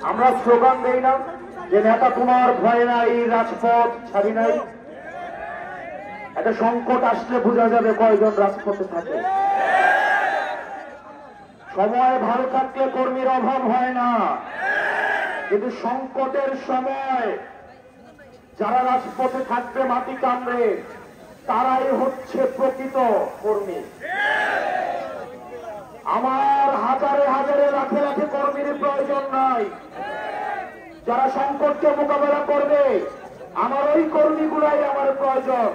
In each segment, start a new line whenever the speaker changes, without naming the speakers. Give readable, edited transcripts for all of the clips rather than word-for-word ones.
আমরা স্লোগান দেই না যে নেতা তোমার ভয় নাই, রাজপথ ছাড়ি নাই। একটা সংকট আসলে বোঝা যাবে কয়জন রাজপথে থাকে। সময় ভালো থাকলে কর্মীর অভাব হয় না, কিন্তু সংকটের সময় যারা রাজপথে থাকবে মাটি কামড়ে, তারাই হচ্ছে প্রকৃত কর্মী। আমার হাজারে হাজারে লাখে লাখে কর্মীর প্রয়োজন নাই। যারা সংকটকে মোকাবেলা করবে, আমার ওই কর্মীগুলাই আমার প্রয়োজন।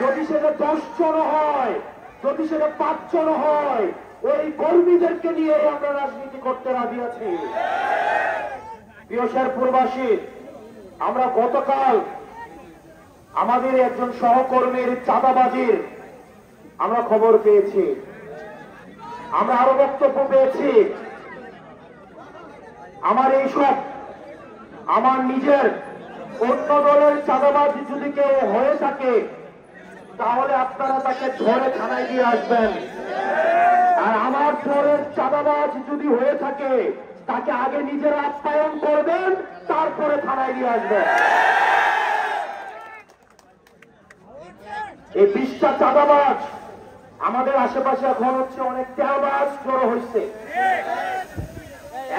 যদি সেটা 10 জন হয়, যদি সেটা 5 জন হয়, ওই কর্মীদেরকে নিয়ে আমরা রাজনীতি করতে রাজি আছি। প্রিয় শেরপুরবাসী, আমরা গতকাল আমাদের একজন সহকর্মীর চাঁদাবাজির আমরা খবর পেয়েছি। আমরা আরো বক্তব্য পেয়েছি। আমার এইসব আমার নিজের অন্য দলের চাঁদাবাজ যদি কেউ হয়ে থাকে, তাহলে আপনারা তাকে ধরে থানায় দিয়ে আসবেন। আর আমার দলের চাঁদাবাজ যদি হয়ে থাকে, তাকে আগে নিজেরা আপ্যায়ন করবেন, তারপরে থানায় দিয়ে আসবেন। এই 20টা চাঁদাবাজ আমাদের আশেপাশে এখন হচ্ছে অনেক তেলবাজ জড়ো হয়েছে।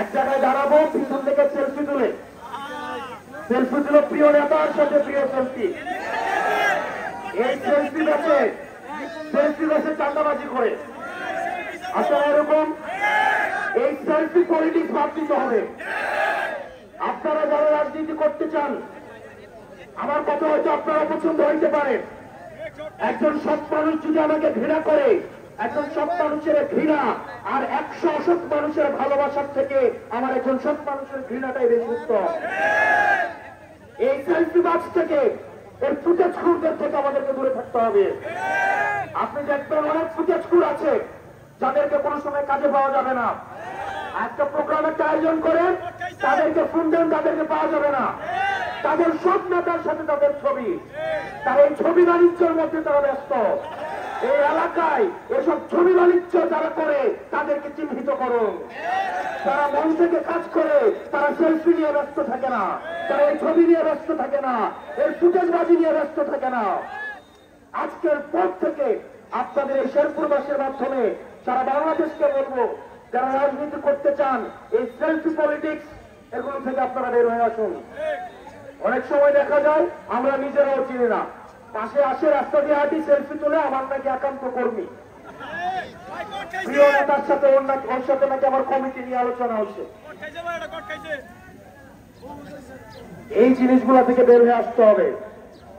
এক জায়গায় দাঁড়াবো, পিছন থেকে সেলফি তুলে, সেলফি তুল প্রিয় নেতার সাথে প্রিয় সেলফি। এই সেলফি বেছে চাঁদাবাজি করে। আসলে এরকম এই সেলফি পলিটিক্স বাদ দিতে হবে। আপনারা যারা রাজনীতি করতে চান, আমার কথা হয়তো আপনারা পছন্দ হইতে পারে। একজন সৎ মানুষ যদি আমাকে ঘৃণা করে, একজন সৎ মানুষের ঘৃণা আর 100 অসৎ মানুষের ভালোবাসার থেকে আমার একজন সৎ মানুষের ঘৃণাটাই বেশি উত্তম। এই সেলফিবাজ থেকে, এর ফুটেজখুরদের থেকে আমাদেরকে দূরে থাকতে হবে। আপনি দেখবেন অনেক ফুটেজখুর আছে যাদেরকে কোনো সময় কাজে পাওয়া যাবে না। একটা প্রোগ্রাম একটা আয়োজন করেন, তাদেরকে ফোন দেন, তাদেরকে পাওয়া যাবে না। তাদের সব নেতার সাথে তাদের ছবি, তারা এই ছবি বাণিজ্যের মধ্যে তারা ব্যস্ত। এই এলাকায় এসব ছবি বাণিজ্য যারা করে, তাদেরকে চিহ্নিত করুন। তারা মন থেকে কাজ করে, তারা সেলফি নিয়ে ব্যস্ত থাকে না, তারা এই ছবি নিয়ে ব্যস্ত থাকে না, এই ফুটেজবাজি নিয়ে ব্যস্ত থাকে না। আজকের পর থেকে আপনাদের এই শেরপুরবাসীর মাধ্যমে সারা বাংলাদেশকে বলবো, যারা রাজনীতি করতে চান, এই সেলফি পলিটিক্স এগুলো থেকে আপনারা বের হয়ে আসুন। অনেক সময় দেখা যায় আমরা নিজেরাও চিনি না, পাশে আসে রাস্তা দিয়ে হাঁটি, সেলফি তুলে আমার নাকি একান্ত কর্মী, প্রিয় নেতার সাথে ওর সাথে নাকি আমার কমিটি নিয়ে আলোচনা হচ্ছে। এই জিনিসগুলা থেকে বের হয়ে আসতে হবে।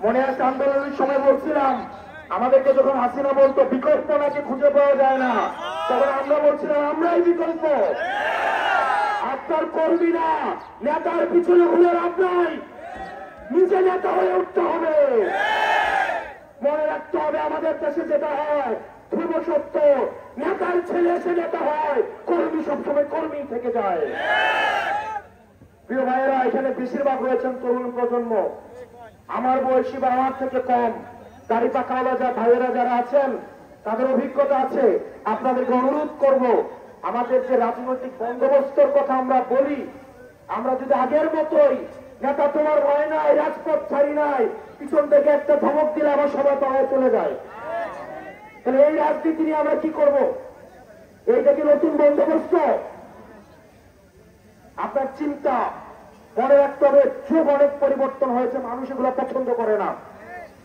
মনে আছে আন্দোলনের সময় বলছিলাম, আমাদেরকে যখন হাসিনা বলতো বিকল্প নাকি খুঁজে পাওয়া যায় না, তখন আমরা বলছিলাম আমরাই বিকল্প। আপনার কর্মীরা নেতার পিছনে ঘুরে লাভ নাই, নিজে নেতা হয়ে উঠতে হবে। মনে রাখতে হবে, আমাদের দেশে যেটা হয় ধ্রুব সত্য, নেতার ছেলে এসে নেতা হয়, কর্মী সবসময় কর্মী থেকে যায়। প্রিয় ভাইয়েরা, এখানে বেশিরভাগ রয়েছেন তরুণ প্রজন্ম, আমার বয়সী বা আমার থেকে কম। দাড়ি পাকাওয়ালা যা ভাইয়েরা যারা আছেন, তাদের অভিজ্ঞতা আছে। আপনাদেরকে অনুরোধ করব, আমাদের যে রাজনৈতিক বন্দোবস্তের কথা আমরা বলি, আমরা যদি আগের মতোই নেতা তোমার ভয় নাই, রাজপথ ছাড়ি নাই, পিছন থেকে একটা ধমক দিলে আমার সবাই পাওয়ায় চলে যায়, তাহলে এই রাজনীতি নিয়ে আমরা কি করব? এইটা কি নতুন বন্দোবস্ত? আপনার চিন্তা মনে রাখতে হবে, যুগ অনেক পরিবর্তন হয়েছে, মানুষ এগুলো পছন্দ করে না।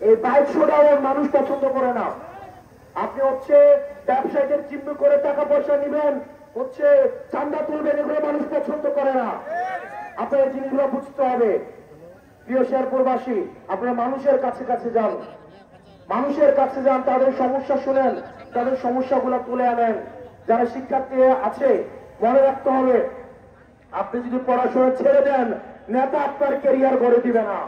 এই বাইক শোটাও মানুষ পছন্দ করে না। আপনি হচ্ছে ব্যবসায়ীদের চিহ্ন করে টাকা পয়সা নিবেন, হচ্ছে চান্দা তুলবেন, এগুলো মানুষ পছন্দ করে না। আপনার এই জিনিসগুলো বুঝতে হবে। প্রিয় শেরপুরবাসী, আপনারা মানুষের কাছে কাছে যান, মানুষের কাছে যান, তাদের সমস্যা শুনেন, তাদের সমস্যাগুলো তুলে আনেন। যারা শিক্ষার্থী আছে, মনে রাখতে হবে, আপনি যদি পড়াশোনা ছেড়ে দেন, নেতা আপনার ক্যারিয়ার গড়ে দিবে না।